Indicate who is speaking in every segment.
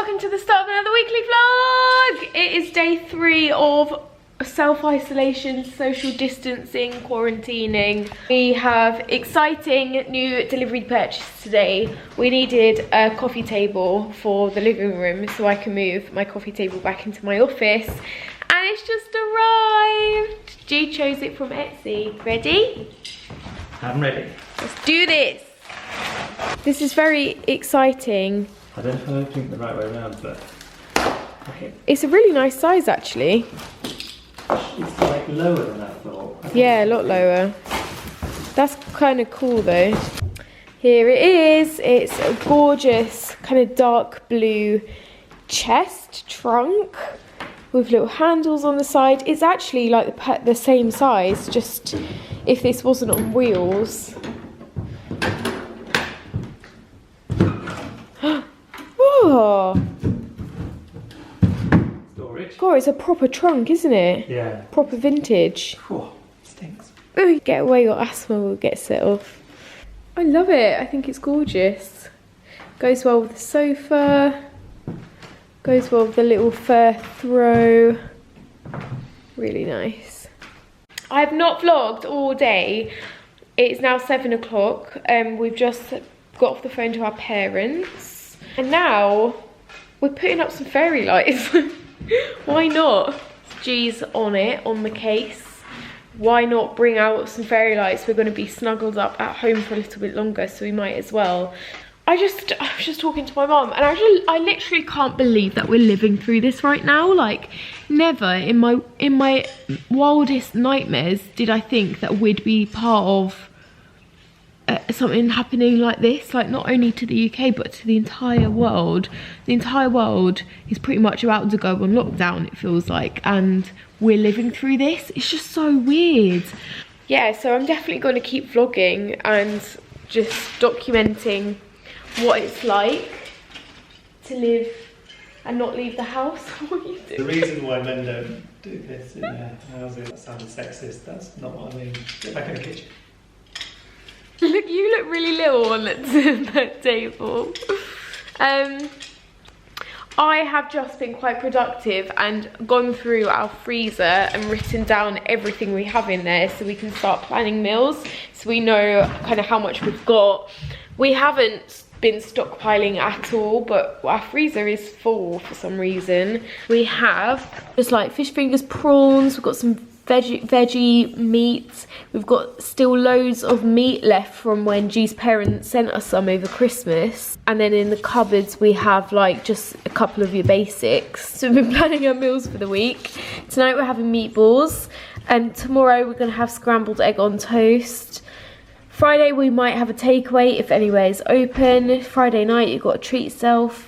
Speaker 1: welcome to the start of another weekly vlog. It is day 3 of self-isolation, social distancing, quarantining. We have exciting new delivery purchase today. We needed a coffee table for the living room so I can move my coffee table back into my office. And it's just arrived. G chose it from Etsy. Ready?
Speaker 2: I'm ready.
Speaker 1: Let's do this. This is very exciting.
Speaker 2: I don't know if I think the right way around, but okay.
Speaker 1: It's a really nice size actually.
Speaker 2: It's like lower than I thought.
Speaker 1: Yeah, a lot lower. That's kind of cool though. Here it is. It's a gorgeous kind of dark blue chest trunk with little handles on the side. It's actually like the same size, just if this wasn't on wheels. Oh.
Speaker 2: Storage.
Speaker 1: God, it's a proper trunk, isn't it?
Speaker 2: Yeah.
Speaker 1: Proper vintage.
Speaker 2: Oh, stinks.
Speaker 1: Oh, get away, your asthma will get set off. I love it. I think it's gorgeous. Goes well with the sofa. Goes well with the little fur throw. Really nice. I have not vlogged all day. It's now 7 o'clock. We've just got off the phone to our parents. And now we're putting up some fairy lights. Why not? G's on it, on the case. Why not bring out some fairy lights? We're going to be snuggled up at home for a little bit longer, so we might as well. I was just talking to my mum, and I literally can't believe that we're living through this right now. Like, never in my wildest nightmares did I think that we'd be part of something happening like this, like not only to the UK but to the entire world. The entire world is pretty much about to go on lockdown, it feels like, and we're living through this. It's just so weird. Yeah, so I'm definitely going to keep vlogging and just documenting what it's like to live and not leave the house. What are you doing?
Speaker 2: The reason why men don't do this in their houses, that sounded sexist, that's not what I mean. Get back in the kitchen.
Speaker 1: Look, you look really little on that table. I have just been quite productive and gone through our freezer and written down everything we have in there so we can start planning meals, so we know kind of how much we've got. We haven't been stockpiling at all, but our freezer is full for some reason. We have just like fish fingers, prawns, we've got some veggie meat. We've got still loads of meat left from when G's parents sent us some over Christmas. And then in the cupboards we have like just a couple of your basics. So we've been planning our meals for the week. Tonight we're having meatballs, and tomorrow we're gonna have scrambled egg on toast. Friday we might have a takeaway if anywhere is open. Friday night you've got to treat yourself.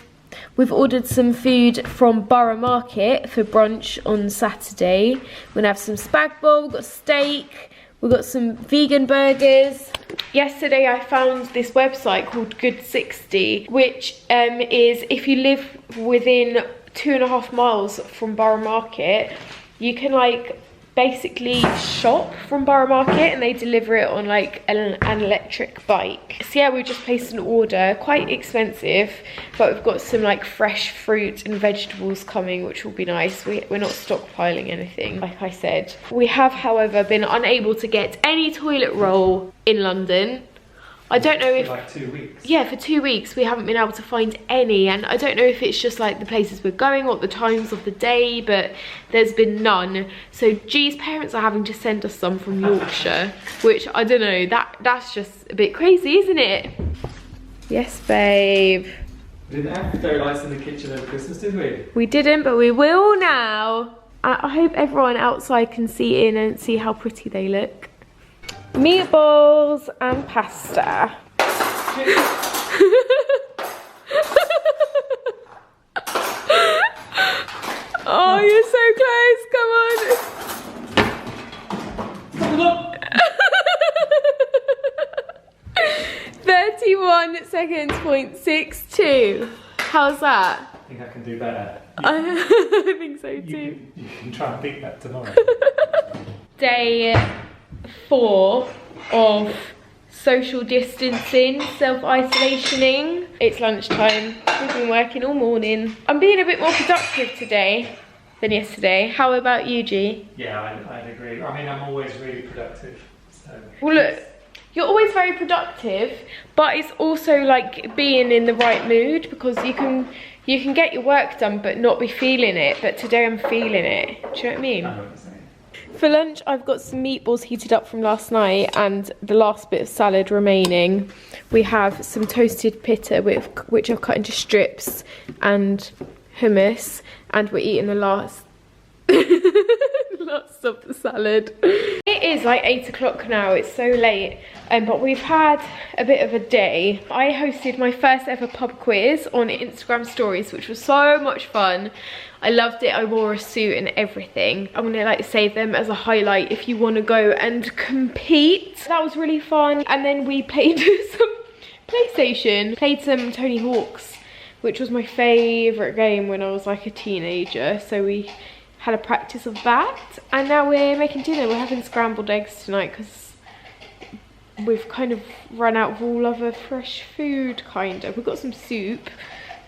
Speaker 1: We've ordered some food from Borough Market for brunch on Saturday. We're gonna have some spag bowl, we've got steak, we've got some vegan burgers. Yesterday I found this website called Good60, which is if you live within 2.5 miles from Borough Market, you can like basically shop from Borough Market and they deliver it on like an electric bike. So yeah, we just placed an order, quite expensive, but we've got some like fresh fruit and vegetables coming, which will be nice. We're not stockpiling anything, like I said. We have, however, been unable to get any toilet roll in London. I don't know if...
Speaker 2: For like 2 weeks.
Speaker 1: Yeah, for 2 weeks we haven't been able to find any, and I don't know if it's just like the places we're going or the times of the day, but there's been none. So G's parents are having to send us some from Yorkshire, which I don't know, that's just a bit crazy, isn't it? Yes, babe.
Speaker 2: We didn't have fairy lights in the kitchen over Christmas, did we?
Speaker 1: We didn't, but we will now. I hope everyone outside can see in and see how pretty they look. Meatballs and pasta. Oh, you're so close, come on. 31 seconds, .62. How's that?
Speaker 2: I think I can do better.
Speaker 1: I think so too.
Speaker 2: You can try and beat that tomorrow.
Speaker 1: Day 4 of social distancing, self-isolationing. It's lunchtime. We've been working all morning. I'm being a bit more productive today than yesterday. How about you, G?
Speaker 2: Yeah, I'd agree. I mean, I'm always really productive. So.
Speaker 1: Well, look, you're always very productive, but it's also like being in the right mood, because you can get your work done but not be feeling it. But today I'm feeling it. Do you know what I mean?
Speaker 2: I know what you're saying.
Speaker 1: For lunch, I've got some meatballs heated up from last night and the last bit of salad remaining. We have some toasted pita, which I've cut into strips, and hummus, and we're eating the last lots of the salad. It is like 8 o'clock now, it's so late, but we've had a bit of a day. I hosted my first ever pub quiz on Instagram stories, which was so much fun. I loved it. I wore a suit and everything. I'm gonna like save them as a highlight if you want to go and compete. That was really fun. And then we played some PlayStation, played some Tony Hawk's, which was my favourite game when I was like a teenager. So we had a practice of that, and now we're making dinner. We're having scrambled eggs tonight because we've kind of run out of all other fresh food, kind of. We've got some soup,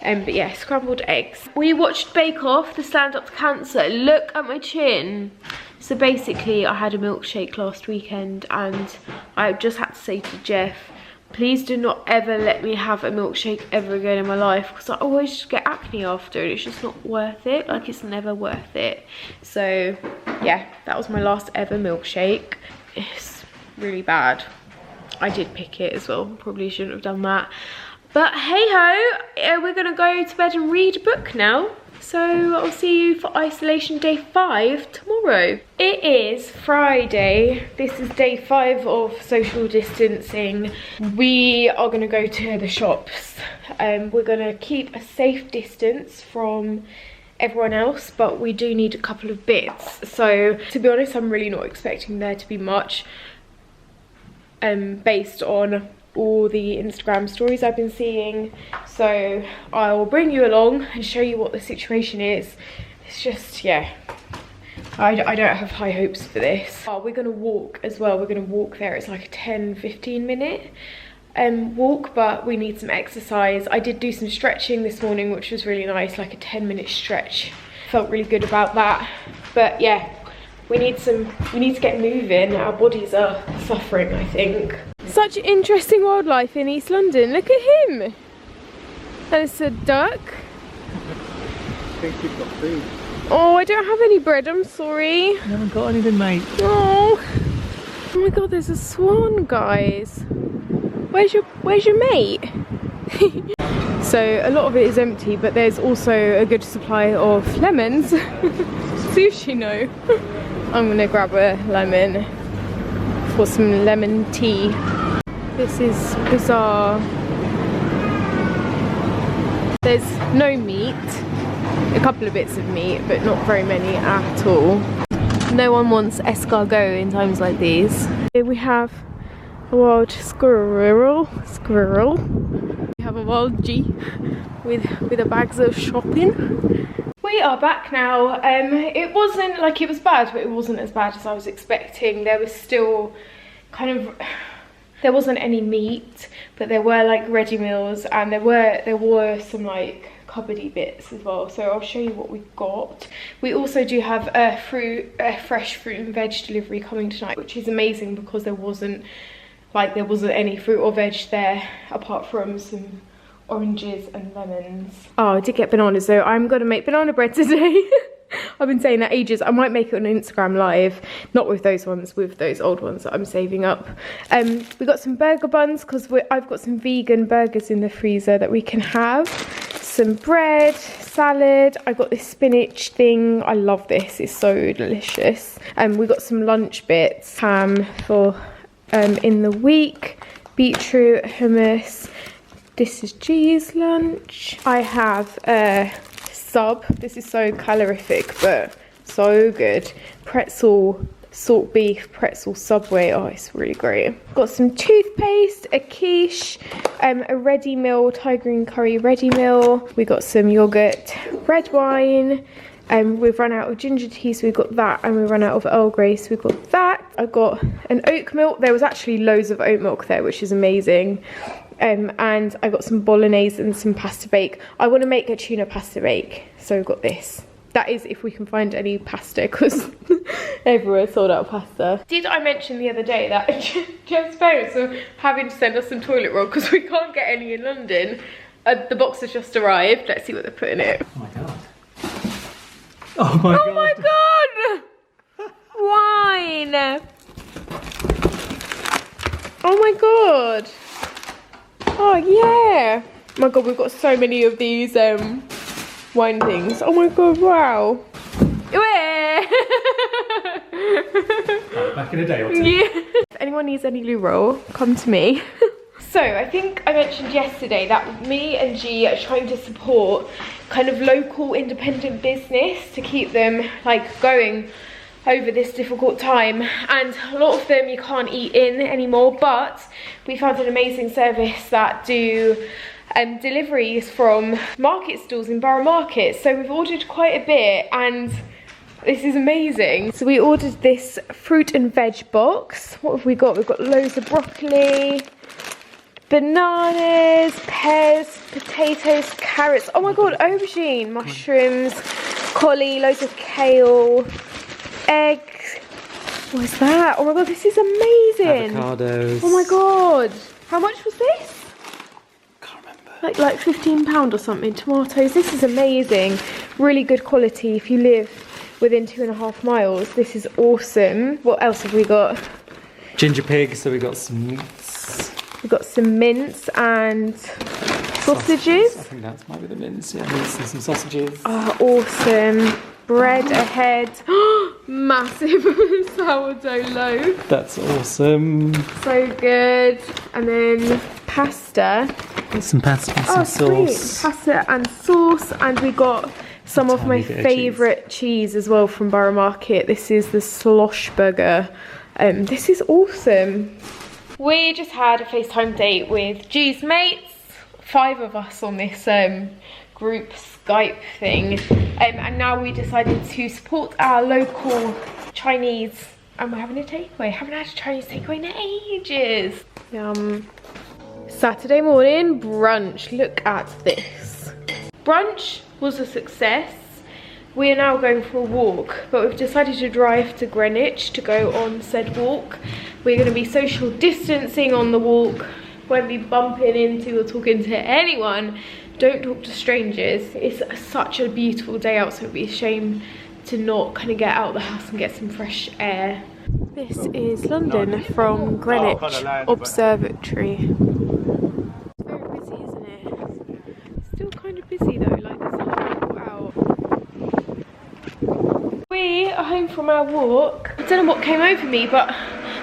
Speaker 1: but yeah, scrambled eggs. We watched Bake Off, the Stand Up to Cancer. Look at my chin. So basically, I had a milkshake last weekend, and I just had to say to Jeff, please do not ever let me have a milkshake ever again in my life, because I always just get acne after, and it's just not worth it. Like, it's never worth it. So yeah, that was my last ever milkshake. It's really bad. I did pick it as well, probably shouldn't have done that. But hey ho, we're gonna go to bed and read a book now. So I'll see you for isolation day 5 tomorrow. It is Friday. This is day 5 of social distancing. We are gonna go to the shops. We're gonna keep a safe distance from everyone else, but we do need a couple of bits. So to be honest, I'm really not expecting there to be much, based on all the Instagram stories I've been seeing. So I'll bring you along and show you what the situation is. It's just, yeah, I don't have high hopes for this. Oh, we're gonna walk as well. We're gonna walk there. It's like a 10-15 minute walk, but we need some exercise. I did do some stretching this morning, which was really nice, like a 10-minute stretch. Felt really good about that. But yeah, we need to get moving. Our bodies are suffering, I think. Such interesting wildlife in East London. Look at him. And it's a duck.
Speaker 2: I think you've got food.
Speaker 1: Oh, I don't have any bread, I'm sorry.
Speaker 2: You haven't got anything, mate.
Speaker 1: Oh my god, there's a swan, guys. Where's your mate? So a lot of it is empty, but there's also a good supply of lemons. Sushi, no. I'm gonna grab a lemon for some lemon tea. This is bizarre. There's no meat, a couple of bits of meat, but not very many at all. No one wants escargot in times like these. Here we have a wild squirrel. We have a wild G with a bags of shopping. We are back now. It wasn't like it was bad, but it wasn't as bad as I was expecting. There was still kind of, there wasn't any meat, but there were like ready meals, and there were some like cupboardy bits as well. So I'll show you what we got. We also do have a fresh fruit and veg delivery coming tonight, which is amazing because there wasn't any fruit or veg there apart from some oranges and lemons. Oh, I did get bananas though. I'm gonna make banana bread today. I've been saying that ages. I might make it on Instagram live, not with those ones, with those old ones that I'm saving up. We got some burger buns because I've got some vegan burgers in the freezer that we can have. Some bread, salad. I got this spinach thing. I love this. It's so delicious. We got some lunch bits. Ham for in the week. Beetroot, hummus. This is G's lunch. I have a sub. This is so calorific, but so good. Pretzel, salt beef, pretzel Subway. Oh, it's really great. Got some toothpaste, a quiche, a ready meal, Thai green curry ready meal. We got some yogurt, red wine, We've run out of ginger tea, so we've got that, and we've run out of Earl Grey, so we've got that. I got an oat milk. There was actually loads of oat milk there, which is amazing. And I got some bolognese and some pasta bake. I want to make a tuna pasta bake, so we've got this. That is if we can find any pasta, because everywhere sold out of pasta. Did I mention the other day that Jeff's parents are having to send us some toilet roll because we can't get any in London? The box has just arrived. Let's see what they put in it.
Speaker 2: Oh my god. Oh my god.
Speaker 1: Oh my god! Wine! Oh my god! Oh yeah! Oh my god, we've got so many of these wine things. Oh my god, wow!
Speaker 2: Back in a day or two.
Speaker 1: Yeah. If anyone needs any loo roll, come to me. So I think I mentioned yesterday that me and G are trying to support kind of local independent business to keep them like going over this difficult time, and a lot of them you can't eat in anymore, but we found an amazing service that do deliveries from market stalls in Borough Market. So we've ordered quite a bit and this is amazing. So we ordered this fruit and veg box. What have we got? We've got loads of broccoli, bananas, pears, potatoes, carrots. Oh my god, aubergine, mushrooms, collie, loads of kale, eggs. What is that? Oh my god, this is amazing.
Speaker 2: Avocados.
Speaker 1: Oh my god. How much was this?
Speaker 2: Can't remember.
Speaker 1: Like £15 or something. Tomatoes. This is amazing. Really good quality if you live within 2.5 miles. This is awesome. What else have we got?
Speaker 2: Ginger pig, so we got some meats.
Speaker 1: We've got some mince and sausages.
Speaker 2: I think that might be the mince, yeah, mince and some sausages.
Speaker 1: Oh, awesome. Bread ahead. Massive sourdough loaf.
Speaker 2: That's awesome.
Speaker 1: So good. And then pasta.
Speaker 2: Got some pasta and some sauce.
Speaker 1: Pasta and sauce. And we got some of my favourite cheese as well from Borough Market. This is the slosh burger. This is awesome. We just had a FaceTime date with G's mates. 5 of us on this group Skype thing. And now we decided to support our local Chinese. And we're having a takeaway. Haven't had a Chinese takeaway in ages. Saturday morning brunch. Look at this. Brunch was a success. We are now going for a walk, but we've decided to drive to Greenwich to go on said walk. We're going to be social distancing on the walk. Won't be bumping into or talking to anyone. Don't talk to strangers. It's such a beautiful day out, so it'd be a shame to not kind of get out of the house and get some fresh air. This is London from Greenwich Observatory. It's very busy, isn't it? Still kind of busy though, like there's a lot of people out. We are home from our walk. I don't know what came over me, but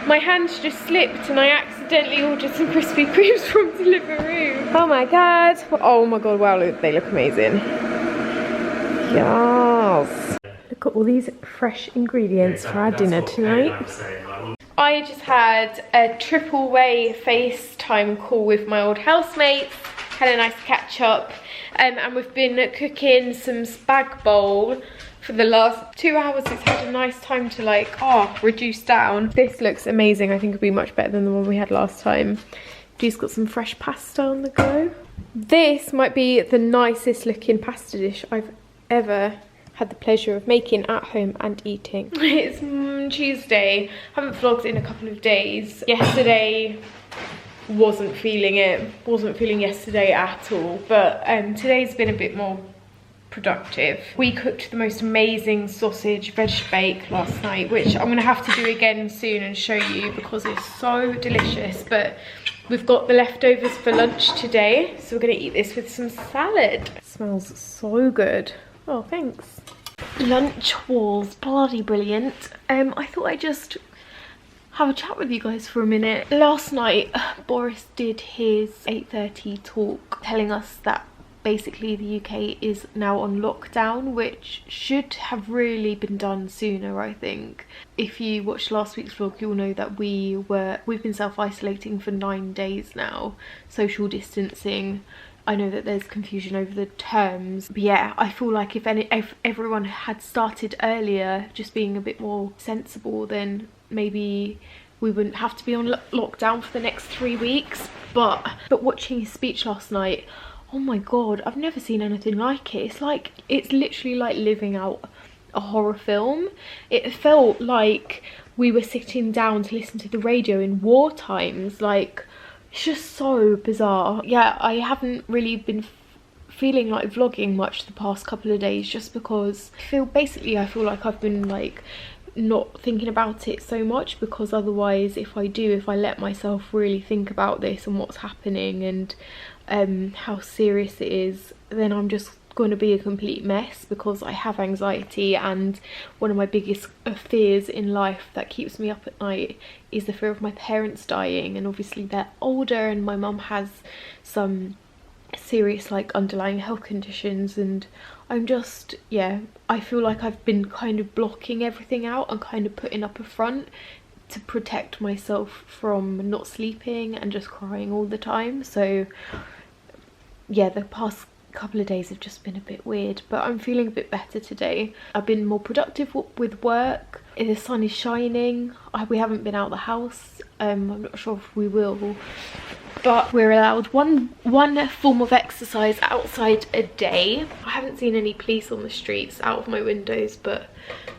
Speaker 1: my hands just slipped and I accidentally ordered some Krispy Kremes from Deliveroo. Oh my god. Oh my god, wow, they look amazing. Yes. Look at all these fresh ingredients for our dinner tonight. I just had a triple way FaceTime call with my old housemates. Had a nice catch up. And we've been cooking some spag bowl for the last 2 hours. It's had a nice time to like, reduce down. This looks amazing. I think it'll be much better than the one we had last time. G's got some fresh pasta on the go. This might be the nicest looking pasta dish I've ever had the pleasure of making at home and eating. It's Tuesday. Haven't vlogged in a couple of days. Yesterday wasn't feeling it. Wasn't feeling yesterday at all. But today's been a bit more productive. We cooked the most amazing sausage veg bake last night, which I'm gonna have to do again soon and show you because it's so delicious. But we've got the leftovers for lunch today, so we're gonna eat this with some salad. It smells so good. Oh, thanks. Lunch was bloody brilliant. I thought I'd just have a chat with you guys for a minute. Last night, Boris did his 8:30 talk telling us that basically the UK is now on lockdown, which should have really been done sooner, I think. If you watched last week's vlog, you'll know that we've been self-isolating for 9 days now, social distancing, I know that there's confusion over the terms, but yeah, I feel like if everyone had started earlier, just being a bit more sensible, then maybe we wouldn't have to be on lockdown for the next 3 weeks. But watching his speech last night, oh my god, I've never seen anything like it. It's literally like living out a horror film. It felt like we were sitting down to listen to the radio in war times. Like, it's just so bizarre. Yeah, I haven't really been feeling like vlogging much the past couple of days, just because I feel like I've been like not thinking about it so much, because otherwise if I let myself really think about this and what's happening and how serious it is, then I'm just going to be a complete mess, because I have anxiety, and one of my biggest fears in life that keeps me up at night is the fear of my parents dying. And obviously they're older, and my mum has some serious like underlying health conditions, and I'm just, yeah, I feel like I've been kind of blocking everything out and kind of putting up a front to protect myself from not sleeping and just crying all the time. So yeah, the past couple of days have just been a bit weird, but I'm feeling a bit better today. I've been more productive with work. The sun is shining. We haven't been out the house. I'm not sure if we will, but we're allowed one form of exercise outside a day. I haven't seen any police on the streets out of my windows, but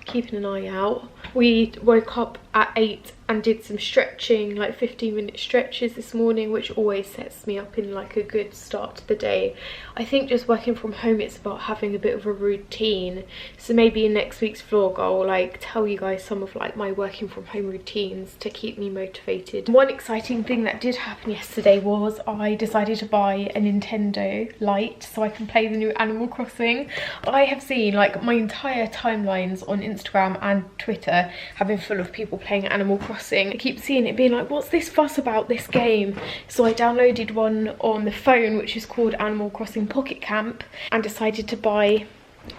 Speaker 1: keeping an eye out. We woke up at 8 and did some stretching, like 15-minute stretches this morning, which always sets me up in like a good start to the day. I think just working from home, it's about having a bit of a routine. So maybe in next week's vlog I'll like tell you guys some of like my working from home routines to keep me motivated. One exciting thing that did happen yesterday was I decided to buy a Nintendo Lite so I can play the new Animal Crossing. I have seen like my entire timelines on Instagram and Twitter have been full of people playing Animal Crossing. I keep seeing it being like, what's this fuss about this game? So I downloaded one on the phone, which is called Animal Crossing Pocket Camp, and decided to buy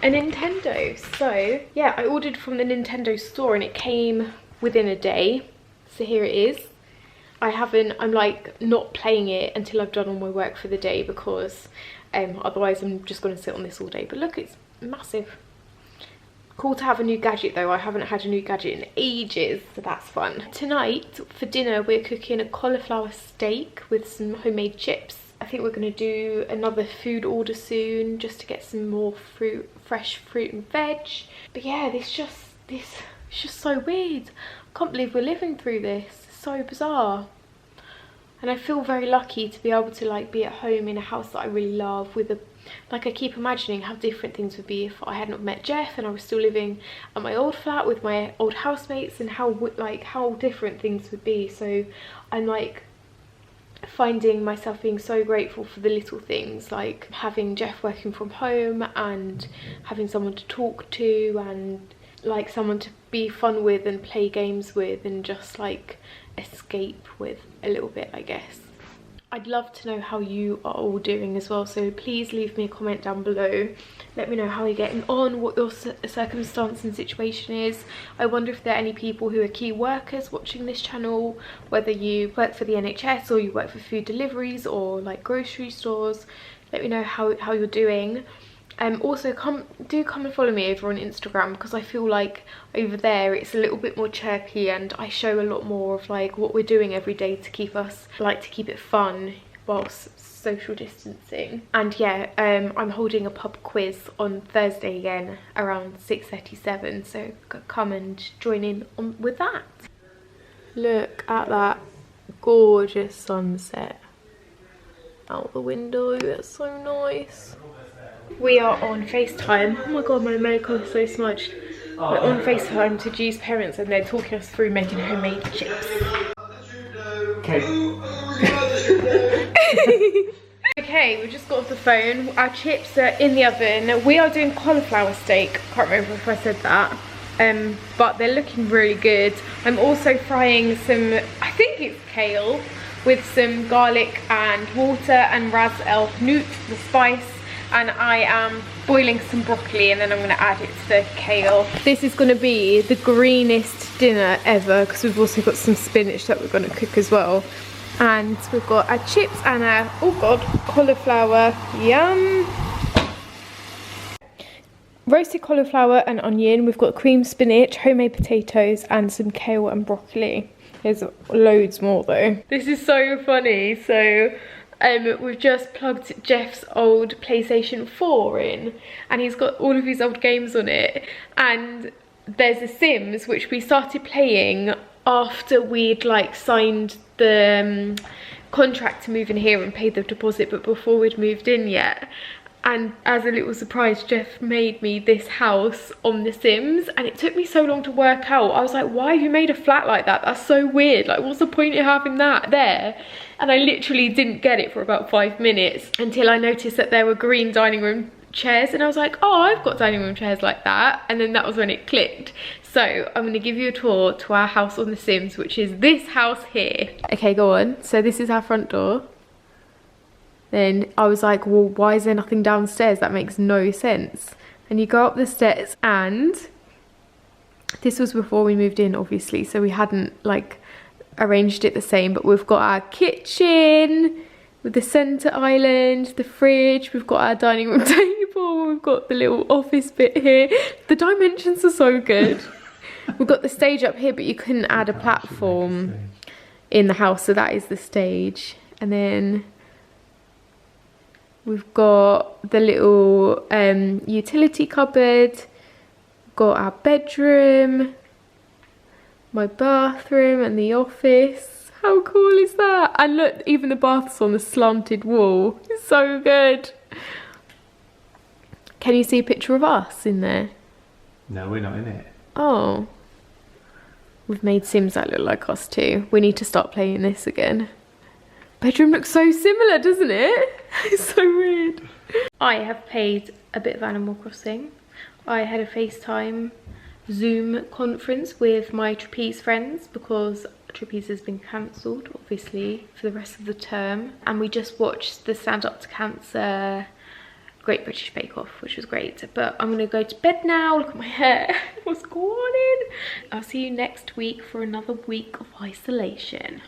Speaker 1: a Nintendo. So yeah, I ordered from the Nintendo store and it came within a day. So here it is. I'm like not playing it until I've done all my work for the day, because otherwise I'm just going to sit on this all day. But look, it's massive. Cool to have a new gadget though. I haven't had a new gadget in ages, so that's fun. Tonight for dinner we're cooking a cauliflower steak with some homemade chips. I think we're going to do another food order soon, just to get some more fresh fruit and veg. But yeah, it's just so weird. I can't believe we're living through this. It's so bizarre. And I feel very lucky to be able to like be at home in a house that I really love, with a, like, I keep imagining how different things would be if I hadn't met Jeff and I was still living at my old flat with my old housemates, and how different things would be. So I'm like finding myself being so grateful for the little things, like having Jeff working from home and having someone to talk to, and like someone to be fun with and play games with, and just like escape with a little bit, I guess. I'd love to know how you are all doing as well, so please leave me a comment down below. Let me know how you're getting on, what your circumstance and situation is. I wonder if there are any people who are key workers watching this channel, whether you work for the NHS or you work for food deliveries or like grocery stores. Let me know how you're doing. Also do come and follow me over on Instagram, because I feel like over there it's a little bit more chirpy, and I show a lot more of like what we're doing every day to keep it fun whilst social distancing. And yeah, I'm holding a pub quiz on Thursday again around 6:37, so come and join in with that. Look at that gorgeous sunset out the window. That's so nice. We are on FaceTime. Oh my god, my makeup is so smudged. We're on FaceTime to G's parents, and they're talking us through making homemade chips.
Speaker 2: Okay.
Speaker 1: Okay, we just got off the phone. Our chips are in the oven. We are doing cauliflower steak. Can't remember if I said that. But they're looking really good. I'm also frying some, I think it's kale, with some garlic and water and ras el hanout, the spice. And I am boiling some broccoli, and then I'm going to add it to the kale. This is going to be the greenest dinner ever, because we've also got some spinach that we're going to cook as well. And we've got our chips and our, oh god, cauliflower, yum. Roasted cauliflower and onion. We've got cream spinach, homemade potatoes and some kale and broccoli. There's loads more though. This is so funny. So we've just plugged Jeff's old PlayStation 4 in and he's got all of his old games on it, and there's The Sims, which we started playing after we'd like signed the contract to move in here and paid the deposit, but before we'd moved in yet. And as a little surprise, Jeff made me this house on The Sims, and it took me so long to work out. I was like, why have you made a flat like that? That's so weird. Like, what's the point of having that there? And I literally didn't get it for about 5 minutes until I noticed that there were green dining room chairs, and I was like, oh, I've got dining room chairs like that. And then that was when it clicked. So I'm gonna give you a tour to our house on The Sims, which is this house here. Okay, go on. So this is our front door. Then I was like, well, why is there nothing downstairs? That makes no sense. And you go up the stairs, and this was before we moved in, obviously, so we hadn't like arranged it the same, but we've got our kitchen with the centre island, the fridge, we've got our dining room table, we've got the little office bit here. The dimensions are so good. We've got the stage up here, but you couldn't add a platform in the house, so that is the stage. And then we've got the little utility cupboard, got our bedroom, my bathroom and the office. How cool is that? And look, even the bath's on the slanted wall. It's so good. Can you see a picture of us in there?
Speaker 2: No, we're not in it.
Speaker 1: Oh. We've made Sims that look like us too. We need to start playing this again. Bedroom looks so similar, doesn't it? It's so weird. I have played a bit of Animal Crossing. I had a FaceTime Zoom conference with my trapeze friends because trapeze has been cancelled, obviously, for the rest of the term. And we just watched the Stand Up to Cancer Great British Bake Off, which was great. But I'm gonna go to bed now. Look at my hair. What's going on? I'll see you next week for another week of isolation.